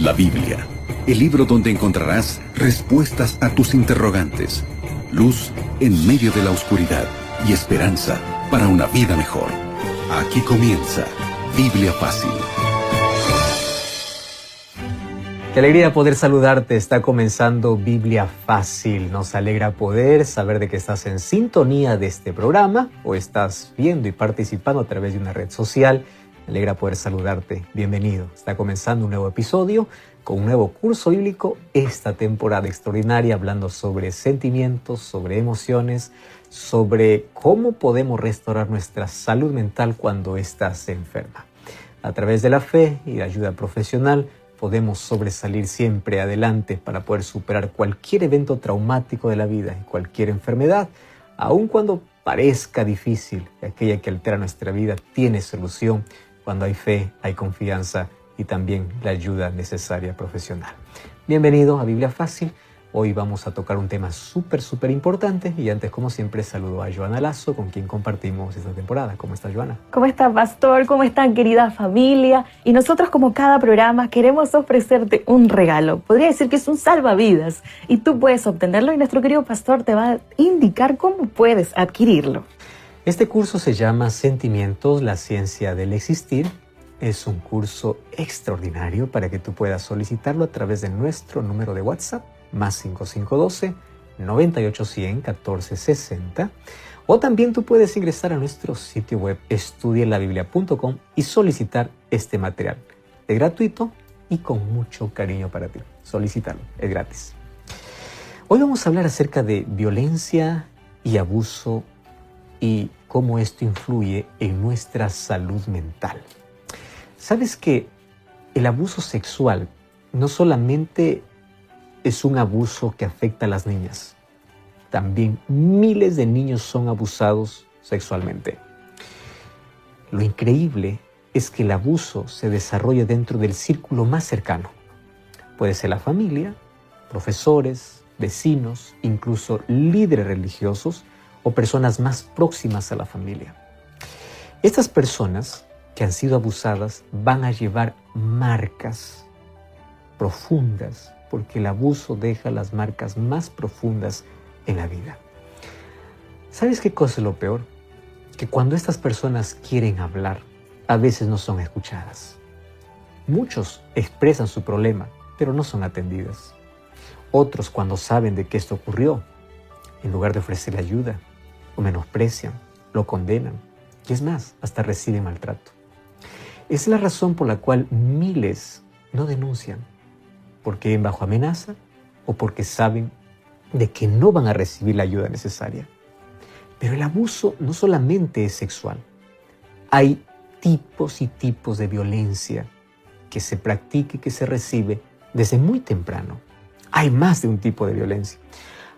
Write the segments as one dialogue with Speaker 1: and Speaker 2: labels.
Speaker 1: La Biblia, el libro donde encontrarás respuestas a tus interrogantes, luz en medio de la oscuridad y esperanza para una vida mejor. Aquí comienza Biblia Fácil.
Speaker 2: Qué alegría poder saludarte. Está comenzando Biblia Fácil. Nos alegra poder saber de que estás en sintonía de este programa o estás viendo y participando a través de una red social. Me alegra poder saludarte. Bienvenido. Está comenzando un nuevo episodio con un nuevo curso bíblico esta temporada extraordinaria, hablando sobre sentimientos, sobre emociones, sobre cómo podemos restaurar nuestra salud mental cuando ésta se enferma. A través de la fe y la ayuda profesional, podemos sobresalir siempre adelante para poder superar cualquier evento traumático de la vida y cualquier enfermedad, aun cuando parezca difícil. Aquella que altera nuestra vida tiene solución cuando hay fe, hay confianza y también la ayuda necesaria profesional. Bienvenido a Biblia Fácil. Hoy vamos a tocar un tema súper importante y antes, como siempre, saludo a Joana Lazo, con quien compartimos esta temporada. ¿Cómo estás, Joana?
Speaker 3: ¿Cómo estás, pastor? ¿Cómo están, querida familia? Y nosotros, como cada programa, queremos ofrecerte un regalo. Podría decir que es un salvavidas y tú puedes obtenerlo y nuestro querido pastor te va a indicar cómo puedes adquirirlo.
Speaker 2: Este curso se llama Sentimientos, la ciencia del existir. Es un curso extraordinario para que tú puedas solicitarlo a través de nuestro número de WhatsApp, más 5512-9810-1460. O también tú puedes ingresar a nuestro sitio web estudielabiblia.com y solicitar este material. Es gratuito y con mucho cariño para ti. Solicítalo, es gratis. Hoy vamos a hablar acerca de violencia y abuso y cómo esto influye en nuestra salud mental. ¿Sabes que el abuso sexual no solamente es un abuso que afecta a las niñas? También miles de niños son abusados sexualmente. Lo increíble es que el abuso se desarrolla dentro del círculo más cercano. Puede ser la familia, profesores, vecinos, incluso líderes religiosos o personas más próximas a la familia. Estas personas que han sido abusadas van a llevar marcas profundas, porque el abuso deja las marcas más profundas en la vida. ¿Sabes qué cosa es lo peor? Que cuando estas personas quieren hablar, a veces no son escuchadas. Muchos expresan su problema, pero no son atendidas. Otros, cuando saben de que esto ocurrió, en lugar de ofrecer ayuda, lo menosprecian, lo condenan, y es más, hasta reciben maltrato. Es la razón por la cual miles no denuncian, porque viven bajo amenaza o porque saben de que no van a recibir la ayuda necesaria. Pero el abuso no solamente es sexual. Hay tipos y tipos de violencia que se practica y que se recibe desde muy temprano. Hay más de un tipo de violencia.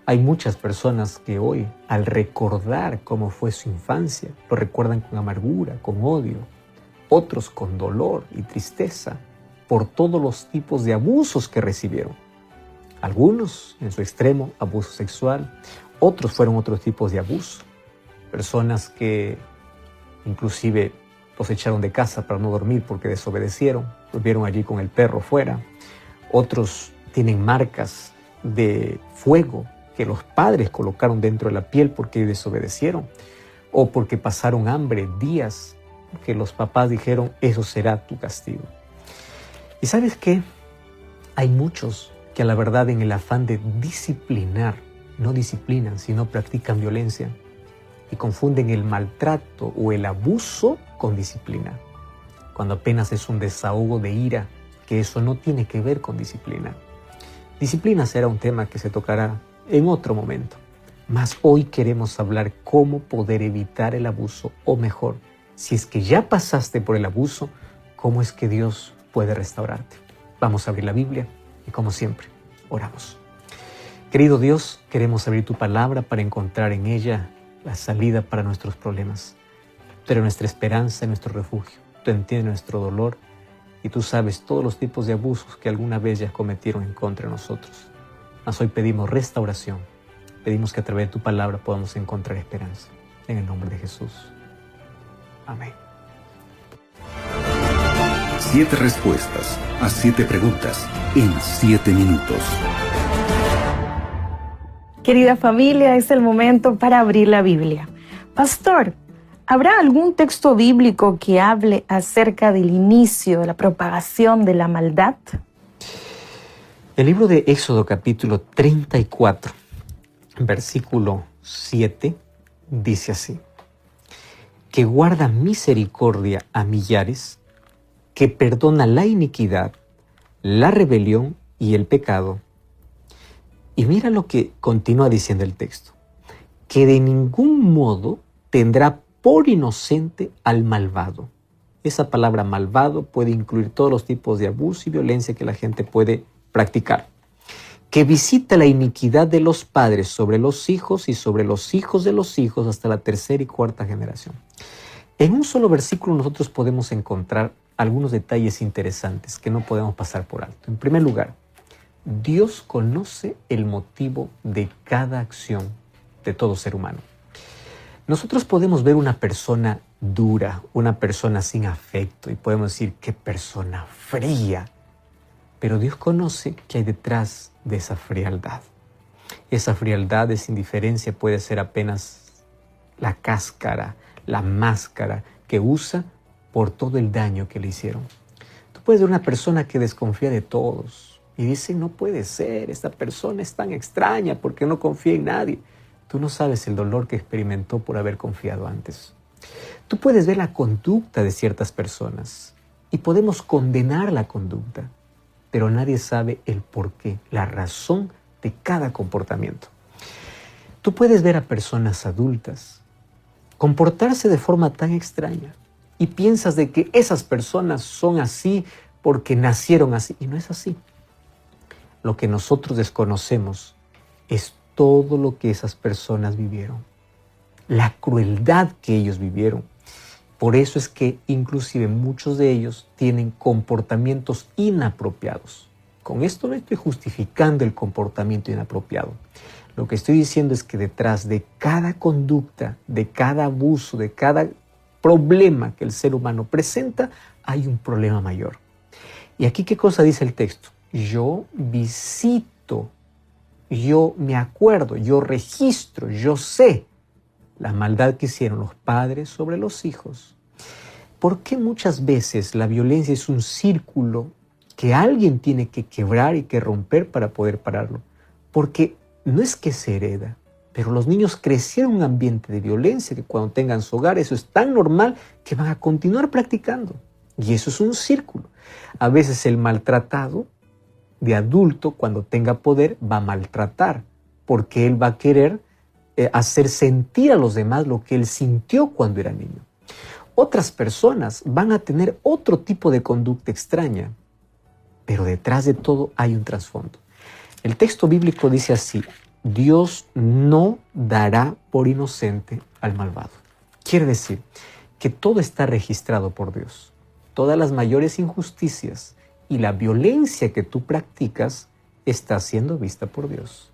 Speaker 2: Hay muchas personas que hoy, al recordar cómo fue su infancia, lo recuerdan con amargura, con odio. Otros con dolor y tristeza por todos los tipos de abusos que recibieron. Algunos, en su extremo, abuso sexual. Otros fueron otros tipos de abuso. Personas que inclusive los echaron de casa para no dormir porque desobedecieron. Volvieron allí con el perro fuera. Otros tienen marcas de fuego que los padres colocaron dentro de la piel porque desobedecieron. O porque pasaron hambre días, porque los papás dijeron, eso será tu castigo. ¿Y sabes qué? Hay muchos que a la verdad en el afán de disciplinar, no disciplinan, sino practican violencia y confunden el maltrato o el abuso con disciplina, cuando apenas es un desahogo de ira, que eso no tiene que ver con disciplina. Disciplina será un tema que se tocará en otro momento, mas hoy queremos hablar cómo poder evitar el abuso, o mejor, si es que ya pasaste por el abuso, cómo es que Dios puede restaurarte. Vamos a abrir la Biblia y, como siempre, oramos. Querido Dios, queremos abrir tu palabra para encontrar en ella la salida para nuestros problemas. Tú eres nuestra esperanza y nuestro refugio. Tú entiendes nuestro dolor y tú sabes todos los tipos de abusos que alguna vez ya cometieron en contra de nosotros. Mas hoy pedimos restauración. Pedimos que a través de tu palabra podamos encontrar esperanza. En el nombre de Jesús. Amén.
Speaker 1: 7 respuestas a 7 preguntas en 7 minutos.
Speaker 3: Querida familia, es el momento para abrir la Biblia. Pastor, ¿habrá algún texto bíblico que hable acerca del inicio de la propagación de la maldad?
Speaker 2: El libro de Éxodo capítulo 34, versículo 7, dice así: que guarda misericordia a millares, que perdona la iniquidad, la rebelión y el pecado. Y mira lo que continúa diciendo el texto: que de ningún modo tendrá por inocente al malvado. Esa palabra malvado puede incluir todos los tipos de abuso y violencia que la gente puede practicar. Que visita la iniquidad de los padres sobre los hijos y sobre los hijos de los hijos hasta la 3ª y 4ª generación. En un solo versículo nosotros podemos encontrar algunos detalles interesantes que no podemos pasar por alto. En primer lugar, Dios conoce el motivo de cada acción de todo ser humano. Nosotros podemos ver una persona dura, una persona sin afecto, y podemos decir, qué persona fría. Pero Dios conoce qué hay detrás de esa frialdad. Esa frialdad, esa indiferencia puede ser apenas la cáscara, la máscara que usa por todo el daño que le hicieron. Tú puedes ver una persona que desconfía de todos y dice, no puede ser, esta persona es tan extraña porque no confía en nadie. Tú no sabes el dolor que experimentó por haber confiado antes. Tú puedes ver la conducta de ciertas personas y podemos condenar la conducta, pero nadie sabe el porqué, la razón de cada comportamiento. Tú puedes ver a personas adultas comportarse de forma tan extraña y piensas de que esas personas son así porque nacieron así, y no es así. Lo que nosotros desconocemos es todo lo que esas personas vivieron, la crueldad que ellos vivieron. Por eso es que inclusive muchos de ellos tienen comportamientos inapropiados. Con esto no estoy justificando el comportamiento inapropiado. Lo que estoy diciendo es que detrás de cada conducta, de cada abuso, de cada problema que el ser humano presenta, hay un problema mayor. Y aquí, ¿qué cosa dice el texto? Yo visito, yo me acuerdo, yo registro, yo sé la maldad que hicieron los padres sobre los hijos. ¿Por qué muchas veces la violencia es un círculo que alguien tiene que quebrar y que romper para poder pararlo? Porque no es que se hereda, pero los niños crecieron en un ambiente de violencia que cuando tengan su hogar, eso es tan normal que van a continuar practicando. Y eso es un círculo. A veces el maltratado de adulto, cuando tenga poder, va a maltratar, porque él va a querer hacer sentir a los demás lo que él sintió cuando era niño. Otras personas van a tener otro tipo de conducta extraña, pero detrás de todo hay un trasfondo. El texto bíblico dice así: Dios no dará por inocente al malvado. Quiere decir que todo está registrado por Dios. Todas las mayores injusticias y la violencia que tú practicas está siendo vista por Dios.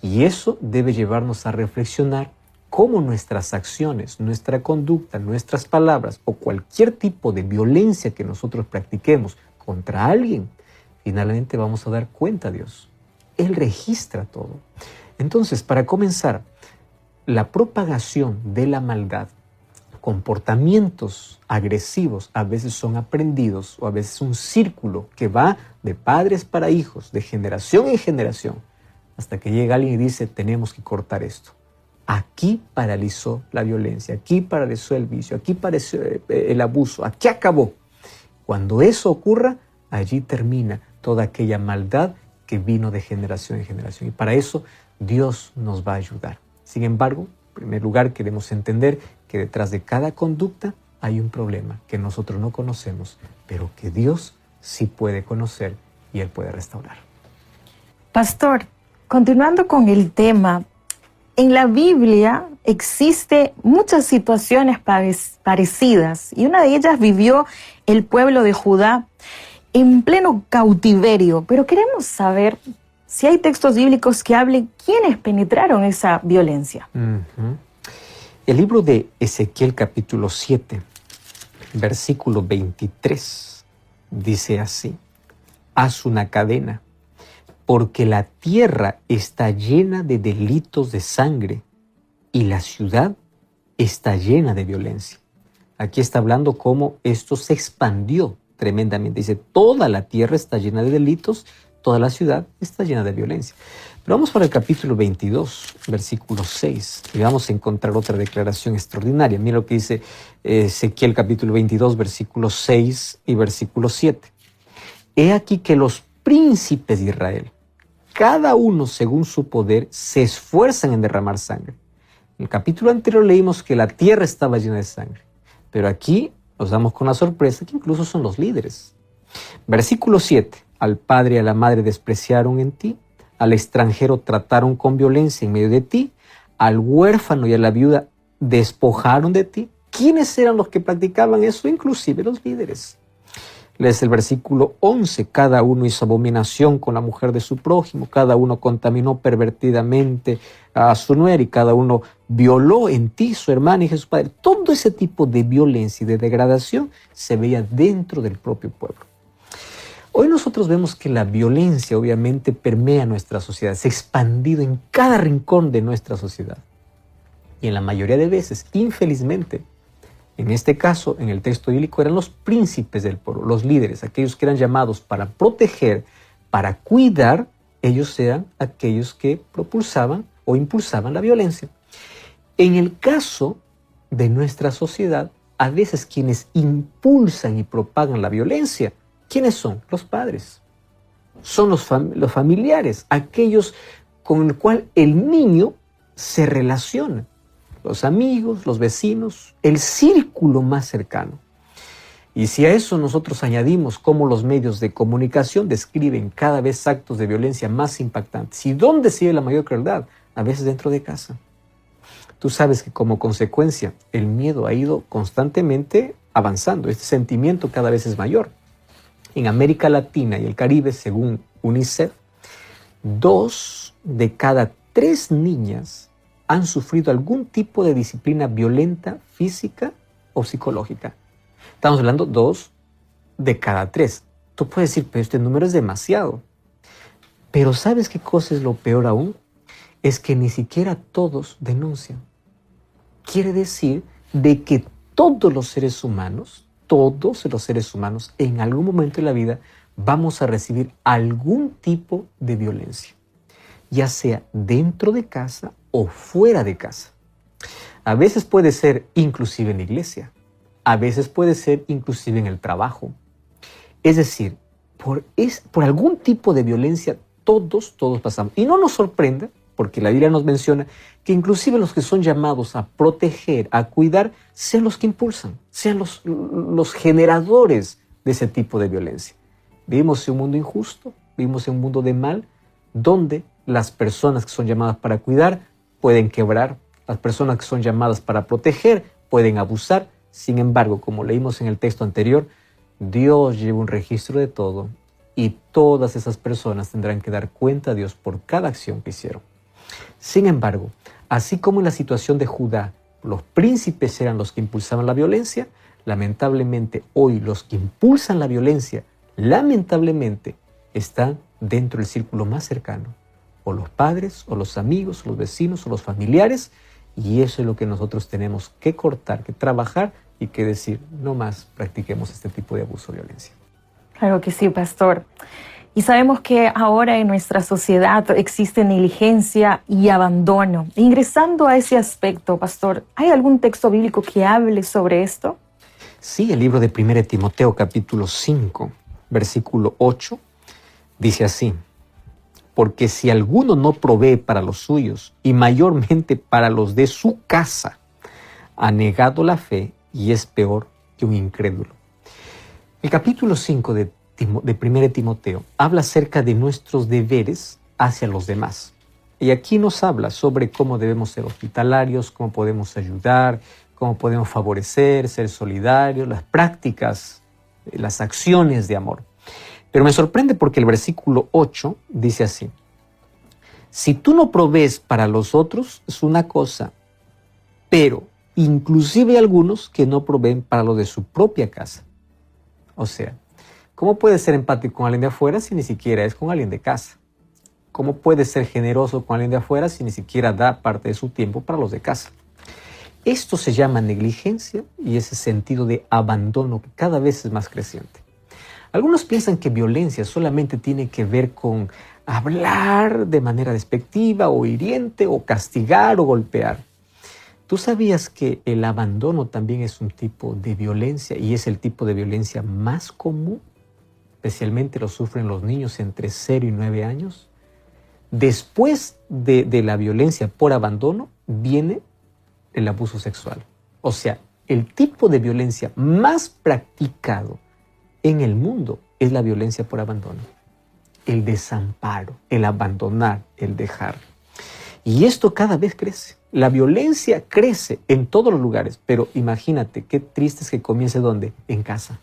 Speaker 2: Y eso debe llevarnos a reflexionar cómo nuestras acciones, nuestra conducta, nuestras palabras o cualquier tipo de violencia que nosotros practiquemos contra alguien, finalmente vamos a dar cuenta a Dios. Él registra todo. Entonces, para comenzar, la propagación de la maldad, comportamientos agresivos, a veces son aprendidos o a veces un círculo que va de padres para hijos, de generación en generación, hasta que llega alguien y dice, tenemos que cortar esto. Aquí paralizó la violencia, aquí paralizó el vicio, aquí paralizó el abuso, aquí acabó. Cuando eso ocurra, allí termina toda aquella maldad que vino de generación en generación. Y para eso Dios nos va a ayudar. Sin embargo, en primer lugar queremos entender que detrás de cada conducta hay un problema que nosotros no conocemos, pero que Dios sí puede conocer y Él puede restaurar.
Speaker 3: Pastor, continuando con el tema, en la Biblia existen muchas situaciones parecidas y una de ellas vivió el pueblo de Judá en pleno cautiverio, pero queremos saber si hay textos bíblicos que hablen quiénes penetraron esa violencia.
Speaker 2: El libro de Ezequiel capítulo 7, versículo 23, Dice así: haz una cadena, porque la tierra está llena de delitos de sangre y la ciudad está llena de violencia. Aquí está hablando cómo esto se expandió tremendamente. Dice, toda la tierra está llena de delitos, toda la ciudad está llena de violencia. Pero vamos para el capítulo 22, versículo 6, y vamos a encontrar otra declaración extraordinaria. Mira lo que dice Ezequiel capítulo 22, versículo 6 y versículo 7. He aquí que los príncipes de Israel, cada uno según su poder, se esfuerzan en derramar sangre. En el capítulo anterior leímos que la tierra estaba llena de sangre, pero aquí nos damos con la sorpresa que incluso son los líderes. Versículo 7. Al padre y a la madre despreciaron en ti, al extranjero trataron con violencia en medio de ti, al huérfano y a la viuda despojaron de ti. ¿Quiénes eran los que practicaban eso? Inclusive los líderes. Lees el versículo 11. Cada uno hizo abominación con la mujer de su prójimo, cada uno contaminó pervertidamente a su nuera y cada uno violó en ti su hermana y a su padre. Todo ese tipo de violencia y de degradación se veía dentro del propio pueblo. Hoy nosotros vemos que la violencia obviamente permea nuestra sociedad, se ha expandido en cada rincón de nuestra sociedad. Y en la mayoría de veces, infelizmente, en este caso, en el texto bíblico, eran los príncipes del pueblo, los líderes, aquellos que eran llamados para proteger, para cuidar, ellos eran aquellos que propulsaban o impulsaban la violencia. En el caso de nuestra sociedad, a veces quienes impulsan y propagan la violencia, ¿quiénes son? Los padres. Son los familiares, aquellos con el cual el niño se relaciona. Los amigos, los vecinos, el círculo más cercano. Y si a eso nosotros añadimos cómo los medios de comunicación describen cada vez actos de violencia más impactantes. ¿Y dónde se ve la mayor crueldad? A veces dentro de casa. Tú sabes que como consecuencia el miedo ha ido constantemente avanzando. Este sentimiento cada vez es mayor. En América Latina y el Caribe, según UNICEF, 2 de cada 3 niñas han sufrido algún tipo de disciplina violenta, física o psicológica. Estamos hablando 2 de cada 3. Tú puedes decir, pero este número es demasiado. Pero ¿sabes qué cosa es lo peor aún? Es que ni siquiera todos denuncian. Quiere decir de que todos los seres humanos en algún momento de la vida vamos a recibir algún tipo de violencia, ya sea dentro de casa o fuera de casa. A veces puede ser inclusive en la iglesia, a veces puede ser inclusive en el trabajo. Es decir, por algún tipo de violencia todos pasamos. Y no nos sorprenda, porque la Biblia nos menciona que inclusive los que son llamados a proteger, a cuidar, sean los que impulsan, sean los generadores de ese tipo de violencia. Vivimos en un mundo injusto, vivimos en un mundo de mal, donde las personas que son llamadas para cuidar pueden quebrar, las personas que son llamadas para proteger pueden abusar. Sin embargo, como leímos en el texto anterior, Dios lleva un registro de todo y todas esas personas tendrán que dar cuenta a Dios por cada acción que hicieron. Sin embargo, así como en la situación de Judá, los príncipes eran los que impulsaban la violencia, lamentablemente hoy los que impulsan la violencia, lamentablemente, están dentro del círculo más cercano. O los padres, o los amigos, o los vecinos, o los familiares, y eso es lo que nosotros tenemos que cortar, que trabajar y que decir, no más practiquemos este tipo de abuso o violencia.
Speaker 3: Claro que sí, pastor. Y sabemos que ahora en nuestra sociedad existe negligencia y abandono. Ingresando a ese aspecto, pastor, ¿hay algún texto bíblico que hable sobre esto?
Speaker 2: Sí, el libro de 1 Timoteo capítulo 5, versículo 8, dice así: porque si alguno no provee para los suyos, y mayormente para los de su casa, ha negado la fe y es peor que un incrédulo. El capítulo 5 de 1 Timoteo habla acerca de nuestros deberes hacia los demás. Y aquí nos habla sobre cómo debemos ser hospitalarios, cómo podemos ayudar, cómo podemos favorecer, ser solidarios, las prácticas, las acciones de amor. Pero me sorprende porque el versículo 8 dice así: si tú no provees para los otros es una cosa, pero inclusive hay algunos que no proveen para lo de su propia casa. O sea, ¿Cómo puedes ser empático con alguien de afuera si ni siquiera es con alguien de casa? ¿Cómo puedes ser generoso con alguien de afuera si ni siquiera da parte de su tiempo para los de casa? Esto se llama negligencia y ese sentido de abandono que cada vez es más creciente. Algunos piensan que violencia solamente tiene que ver con hablar de manera despectiva o hiriente o castigar o golpear. ¿Tú sabías que el abandono también es un tipo de violencia y es el tipo de violencia más común? Especialmente lo sufren los niños entre 0 y 9 años. Después de la violencia por abandono viene el abuso sexual. O sea, el tipo de violencia más practicado en el mundo es la violencia por abandono. El desamparo, el abandonar, el dejar. Y esto cada vez crece. La violencia crece en todos los lugares, pero imagínate qué triste es que comience ¿dónde? En casa.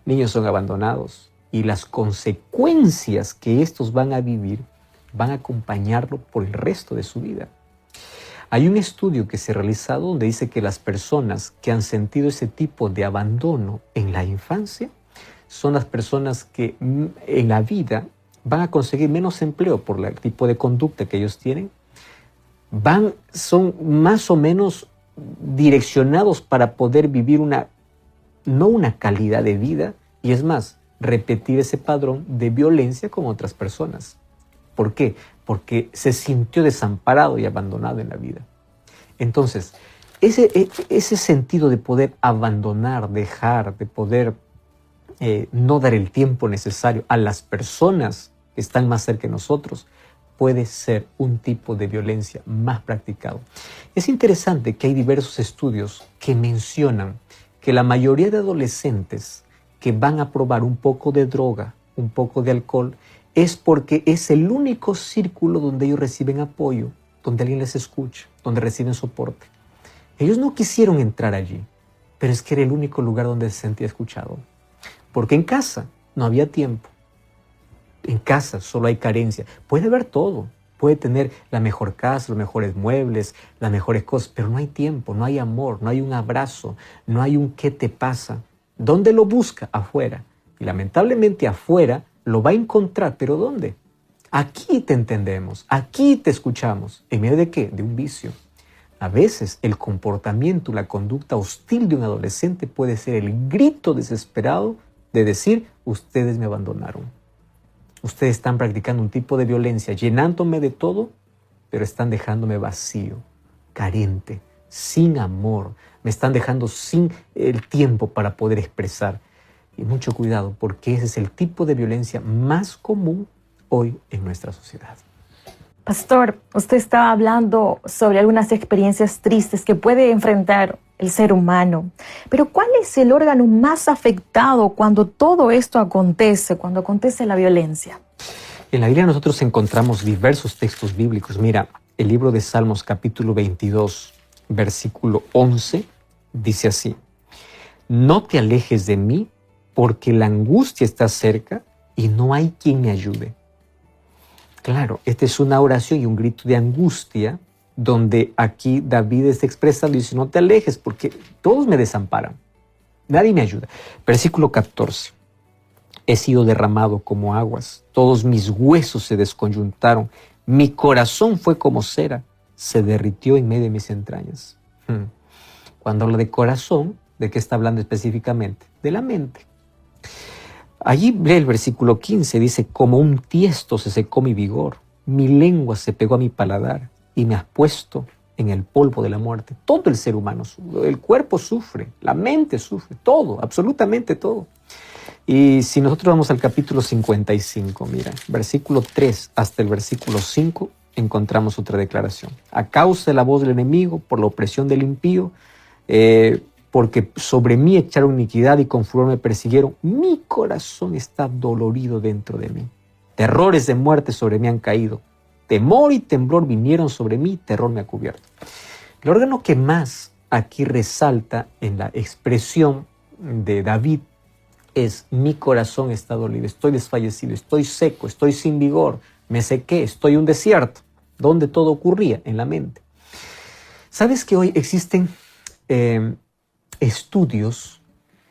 Speaker 2: Niños son abandonados y las consecuencias que estos van a vivir van a acompañarlo por el resto de su vida. Hay un estudio que se ha realizado donde dice que las personas que han sentido ese tipo de abandono en la infancia son las personas que en la vida van a conseguir menos empleo por el tipo de conducta que ellos tienen. Son más o menos direccionados para poder vivir no una calidad de vida, y es más, repetir ese patrón de violencia con otras personas. ¿Por qué? Porque se sintió desamparado y abandonado en la vida. Entonces, ese sentido de poder abandonar, dejar, de poder no dar el tiempo necesario a las personas que están más cerca de nosotros, puede ser un tipo de violencia más practicado. Es interesante que hay diversos estudios que mencionan que la mayoría de adolescentes que van a probar un poco de droga, un poco de alcohol, es porque es el único círculo donde ellos reciben apoyo, donde alguien les escucha, donde reciben soporte. Ellos no quisieron entrar allí, pero es que era el único lugar donde se sentía escuchado. Porque en casa no había tiempo. En casa solo hay carencia. Puede haber todo. Puede tener la mejor casa, los mejores muebles, las mejores cosas, pero no hay tiempo, no hay amor, no hay un abrazo, no hay un ¿qué te pasa? ¿Dónde lo busca? Afuera. Y lamentablemente afuera lo va a encontrar, ¿pero dónde? Aquí te entendemos, aquí te escuchamos. ¿En medio de qué? De un vicio. A veces el comportamiento, la conducta hostil de un adolescente puede ser el grito desesperado de decir, ustedes me abandonaron. Ustedes están practicando un tipo de violencia, llenándome de todo, pero están dejándome vacío, carente, sin amor. Me están dejando sin el tiempo para poder expresar. Y mucho cuidado, porque ese es el tipo de violencia más común hoy en nuestra sociedad.
Speaker 3: Pastor, usted estaba hablando sobre algunas experiencias tristes que puede enfrentar el ser humano. Pero ¿cuál es el órgano más afectado cuando todo esto acontece, cuando acontece la violencia?
Speaker 2: En la Biblia nosotros encontramos diversos textos bíblicos. Mira, el libro de Salmos capítulo 22, versículo 11, dice así: no te alejes de mí, porque la angustia está cerca y no hay quien me ayude. Claro, esta es una oración y un grito de angustia, donde aquí David está expresando y dice, no te alejes porque todos me desamparan, nadie me ayuda. Versículo 14, he sido derramado como aguas, todos mis huesos se desconyuntaron, mi corazón fue como cera, se derritió en medio de mis entrañas. Cuando habla de corazón, ¿de qué está hablando específicamente? De la mente. Allí lee el versículo 15, dice, como un tiesto se secó mi vigor, mi lengua se pegó a mi paladar y me has puesto en el polvo de la muerte. Todo el ser humano sufre, el cuerpo sufre, la mente sufre, todo, absolutamente todo. Y si nosotros vamos al capítulo 55, mira, versículo 3 hasta el versículo 5, encontramos otra declaración. A causa de la voz del enemigo, por la opresión del impío, porque sobre mí echaron iniquidad y con furor me persiguieron, mi corazón está dolorido dentro de mí. Terrores de muerte sobre mí han caído. Temor y temblor vinieron sobre mí, terror me ha cubierto. El órgano que más aquí resalta en la expresión de David es mi corazón está dolido, estoy desfallecido, estoy seco, estoy sin vigor, me sequé, estoy en un desierto. ¿Dónde todo ocurría? En la mente. ¿Sabes que hoy existen estudios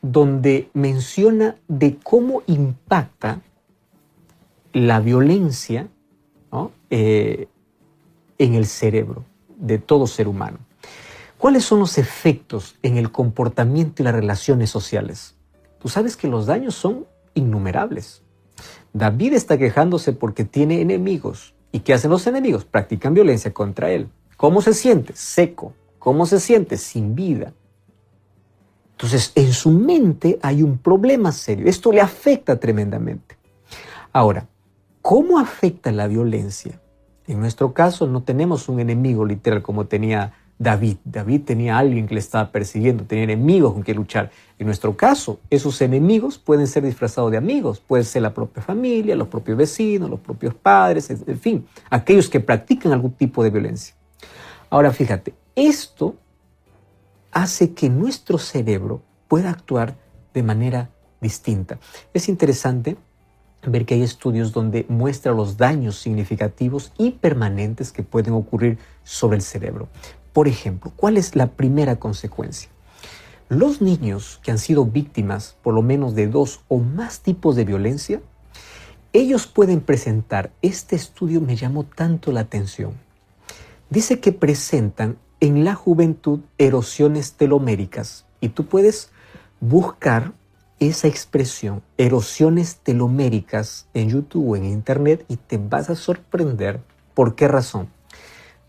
Speaker 2: donde menciona de cómo impacta la violencia, ¿no?, en el cerebro de todo ser humano. ¿Cuáles son los efectos en el comportamiento y las relaciones sociales? Tú sabes que los daños son innumerables. David está quejándose porque tiene enemigos. ¿Y qué hacen los enemigos? Practican violencia contra él. ¿Cómo se siente? Seco. ¿Cómo se siente? Sin vida. Entonces, en su mente hay un problema serio. Esto le afecta tremendamente. Ahora, ¿cómo afecta la violencia? En nuestro caso no tenemos un enemigo literal como tenía David. David tenía a alguien que le estaba persiguiendo, tenía enemigos con que luchar. En nuestro caso, esos enemigos pueden ser disfrazados de amigos. Puede ser la propia familia, los propios vecinos, los propios padres, en fin, aquellos que practican algún tipo de violencia. Ahora fíjate, esto hace que nuestro cerebro pueda actuar de manera distinta. Es interesante ver que hay estudios donde muestra los daños significativos y permanentes que pueden ocurrir sobre el cerebro. Por ejemplo, ¿cuál es la primera consecuencia? Los niños que han sido víctimas por lo menos de 2 o más tipos de violencia, ellos pueden presentar, este estudio me llamó tanto la atención, dice que presentan en la juventud erosiones teloméricas, y tú puedes buscar esa expresión, erosiones teloméricas, en YouTube o en Internet, y te vas a sorprender. ¿Por qué razón?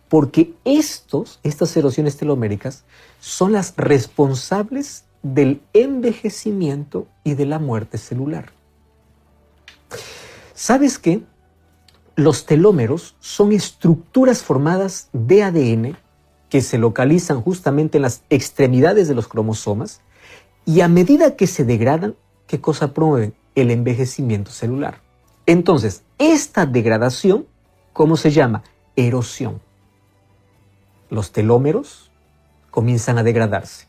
Speaker 2: Porque estas erosiones teloméricas son las responsables del envejecimiento y de la muerte celular. ¿Sabes qué? Los telómeros son estructuras formadas de ADN que se localizan justamente en las extremidades de los cromosomas, y a medida que se degradan, ¿qué cosa promueven? El envejecimiento celular. Entonces, esta degradación, ¿cómo se llama? Erosión. Los telómeros comienzan a degradarse.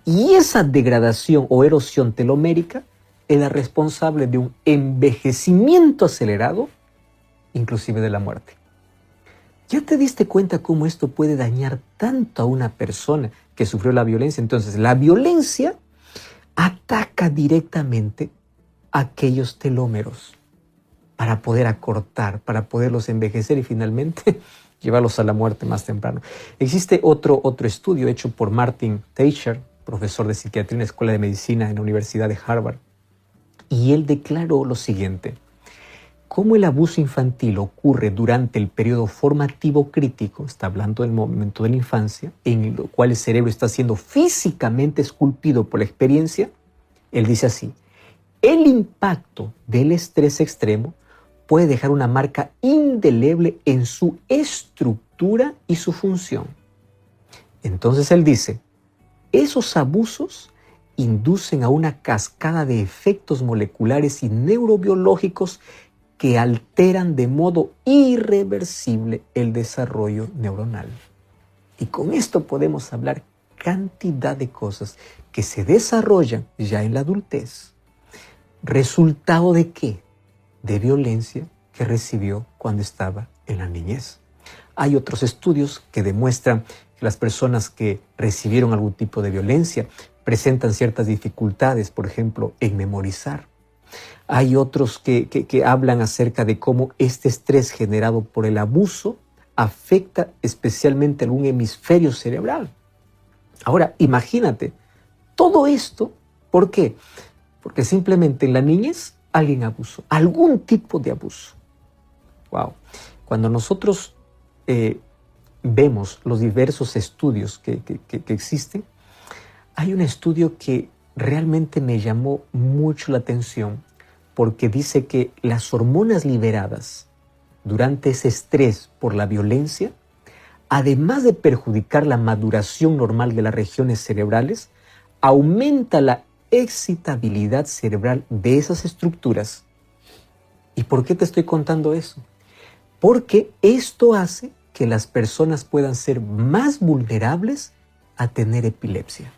Speaker 2: Y esa degradación o erosión telomérica es la responsable de un envejecimiento acelerado, inclusive de la muerte. ¿Ya te diste cuenta cómo esto puede dañar tanto a una persona que sufrió la violencia? Entonces, la violencia ataca directamente a aquellos telómeros para poder acortar, para poderlos envejecer y finalmente llevarlos a la muerte más temprano. Existe otro estudio hecho por Martin Teicher, profesor de psiquiatría en la Escuela de Medicina en la Universidad de Harvard, y él declaró lo siguiente: cómo el abuso infantil ocurre durante el periodo formativo crítico, está hablando del momento de la infancia, en el cual el cerebro está siendo físicamente esculpido por la experiencia. Él dice así: el impacto del estrés extremo puede dejar una marca indeleble en su estructura y su función. Entonces él dice, esos abusos inducen a una cascada de efectos moleculares y neurobiológicos que alteran de modo irreversible el desarrollo neuronal. Y con esto podemos hablar cantidad de cosas que se desarrollan ya en la adultez. ¿Resultado de qué? De violencia que recibió cuando estaba en la niñez. Hay otros estudios que demuestran que las personas que recibieron algún tipo de violencia presentan ciertas dificultades, por ejemplo, en memorizar. Hay otros que hablan acerca de cómo este estrés generado por el abuso afecta especialmente algún hemisferio cerebral. Ahora, imagínate, todo esto, ¿por qué? Porque simplemente en la niñez alguien abusó, algún tipo de abuso. Wow. Cuando nosotros vemos los diversos estudios que existen, hay un estudio que realmente me llamó mucho la atención porque dice que las hormonas liberadas durante ese estrés por la violencia, además de perjudicar la maduración normal de las regiones cerebrales, aumenta la excitabilidad cerebral de esas estructuras. ¿Y por qué te estoy contando eso? Porque esto hace que las personas puedan ser más vulnerables a tener epilepsia.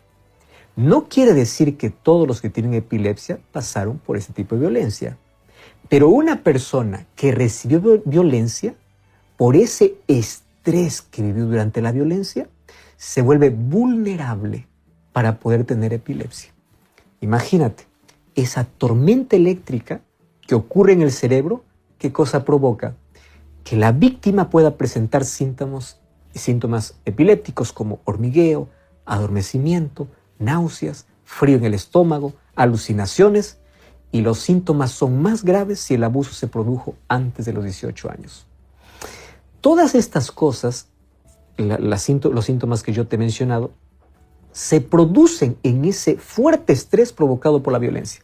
Speaker 2: No quiere decir que todos los que tienen epilepsia pasaron por ese tipo de violencia, pero una persona que recibió violencia por ese estrés que vivió durante la violencia se vuelve vulnerable para poder tener epilepsia. Imagínate, esa tormenta eléctrica que ocurre en el cerebro, ¿qué cosa provoca? Que la víctima pueda presentar síntomas epilépticos como hormigueo, adormecimiento, náuseas, frío en el estómago, alucinaciones, y los síntomas son más graves si el abuso se produjo antes de los 18 años. Todas estas cosas, los síntomas que yo te he mencionado, se producen en ese fuerte estrés provocado por la violencia.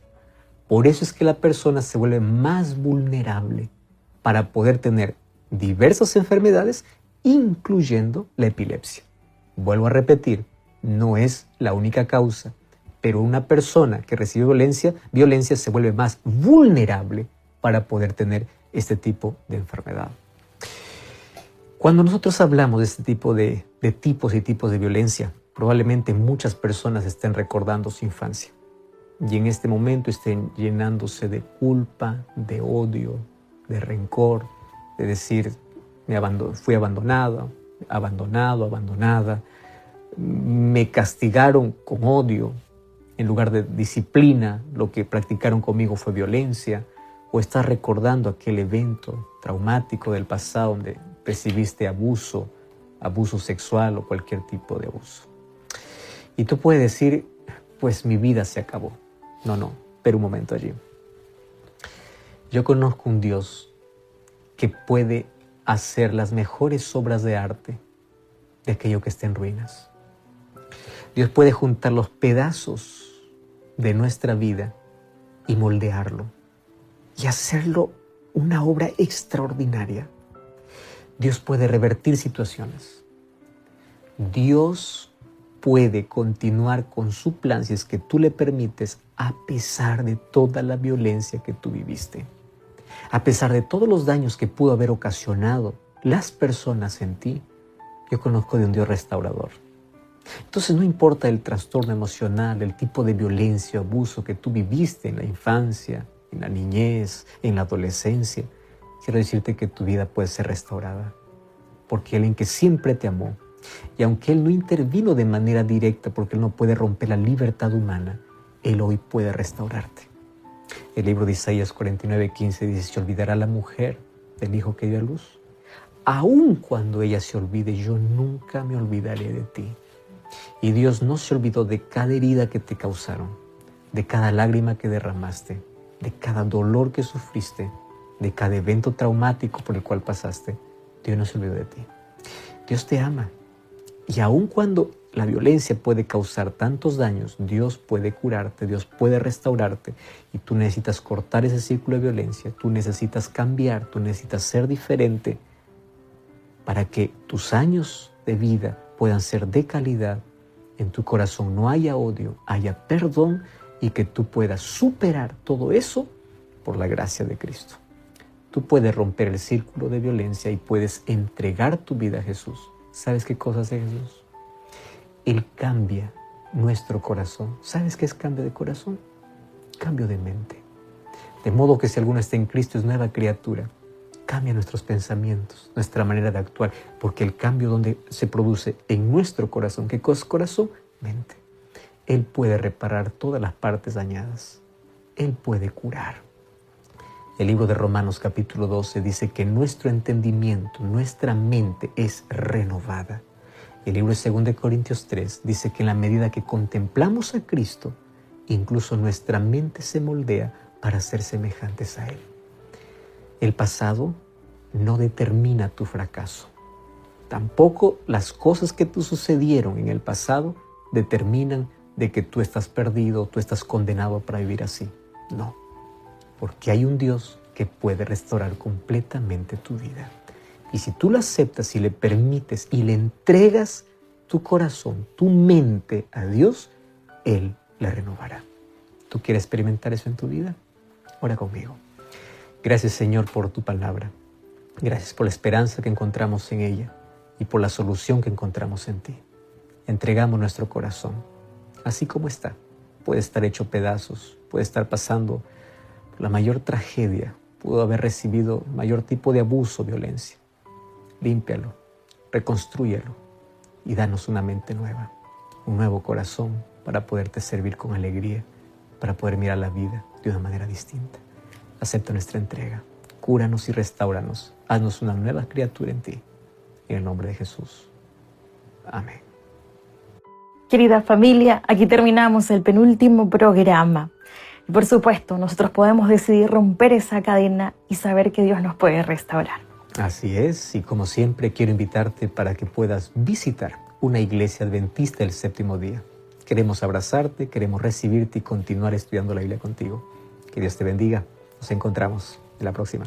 Speaker 2: Por eso es que la persona se vuelve más vulnerable para poder tener diversas enfermedades, incluyendo la epilepsia. Vuelvo a repetir, no es la única causa, pero una persona que recibe violencia se vuelve más vulnerable para poder tener este tipo de enfermedad. Cuando nosotros hablamos de este tipo de tipos y tipos de violencia, probablemente muchas personas estén recordando su infancia y en este momento estén llenándose de culpa, de odio, de rencor, de decir, fui abandonada, me castigaron con odio, en lugar de disciplina, lo que practicaron conmigo fue violencia, o estás recordando aquel evento traumático del pasado donde recibiste abuso sexual o cualquier tipo de abuso. Y tú puedes decir, pues mi vida se acabó. No, pero un momento allí. Yo conozco un Dios que puede hacer las mejores obras de arte de aquello que está en ruinas. Dios puede juntar los pedazos de nuestra vida y moldearlo y hacerlo una obra extraordinaria. Dios puede revertir situaciones. Dios puede continuar con su plan si es que tú le permites, a pesar de toda la violencia que tú viviste, a pesar de todos los daños que pudo haber ocasionado las personas en ti. Yo conozco de un Dios restaurador. Entonces no importa el trastorno emocional, el tipo de violencia o abuso que tú viviste en la infancia, en la niñez, en la adolescencia, quiero decirte que tu vida puede ser restaurada. Porque Él en que siempre te amó, y aunque Él no intervino de manera directa porque Él no puede romper la libertad humana, Él hoy puede restaurarte. El libro de Isaías 49:15 dice, ¿se olvidará la mujer del hijo que dio a luz? Aun cuando ella se olvide, yo nunca me olvidaré de ti. Y Dios no se olvidó de cada herida que te causaron, de cada lágrima que derramaste, de cada dolor que sufriste, de cada evento traumático por el cual pasaste. Dios no se olvidó de ti. Dios te ama. Y aun cuando la violencia puede causar tantos daños, Dios puede curarte, Dios puede restaurarte. Y tú necesitas cortar ese círculo de violencia, tú necesitas cambiar, tú necesitas ser diferente para que tus años de vida puedan ser de calidad, en tu corazón no haya odio, haya perdón y que tú puedas superar todo eso por la gracia de Cristo. Tú puedes romper el círculo de violencia y puedes entregar tu vida a Jesús. ¿Sabes qué cosa hace Jesús? Él cambia nuestro corazón. ¿Sabes qué es cambio de corazón? Cambio de mente. De modo que si alguno está en Cristo es nueva criatura. Cambia nuestros pensamientos, nuestra manera de actuar, porque el cambio donde se produce en nuestro corazón. ¿Qué cosa es corazón? Mente. Él puede reparar todas las partes dañadas. Él puede curar. El libro de Romanos capítulo 12 dice que nuestro entendimiento, nuestra mente es renovada. El libro de 2 Corintios 3 dice que en la medida que contemplamos a Cristo, incluso nuestra mente se moldea para ser semejantes a Él. El pasado no determina tu fracaso. Tampoco las cosas que te sucedieron en el pasado determinan de que tú estás perdido, tú estás condenado para vivir así. No, porque hay un Dios que puede restaurar completamente tu vida. Y si tú lo aceptas y le permites y le entregas tu corazón, tu mente a Dios, Él la renovará. ¿Tú quieres experimentar eso en tu vida? Ora conmigo. Gracias, Señor, por tu palabra. Gracias por la esperanza que encontramos en ella y por la solución que encontramos en ti. Entregamos nuestro corazón, así como está. Puede estar hecho pedazos, puede estar pasando por la mayor tragedia, pudo haber recibido mayor tipo de abuso, violencia. Límpialo, reconstrúyelo y danos una mente nueva, un nuevo corazón para poderte servir con alegría para poder mirar la vida de una manera distinta. Acepta nuestra entrega. Cúranos y restáuranos. Haznos una nueva criatura en ti. En el nombre de Jesús. Amén.
Speaker 3: Querida familia, aquí terminamos el penúltimo programa. Y por supuesto, nosotros podemos decidir romper esa cadena y saber que Dios nos puede restaurar.
Speaker 2: Así es, y como siempre quiero invitarte para que puedas visitar una iglesia adventista del séptimo día. Queremos abrazarte, queremos recibirte y continuar estudiando la Biblia contigo. Que Dios te bendiga. Nos encontramos en la próxima.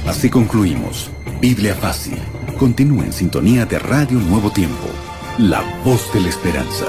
Speaker 1: Así concluimos Biblia Fácil. Continúa en sintonía de Radio Nuevo Tiempo, la voz de la esperanza.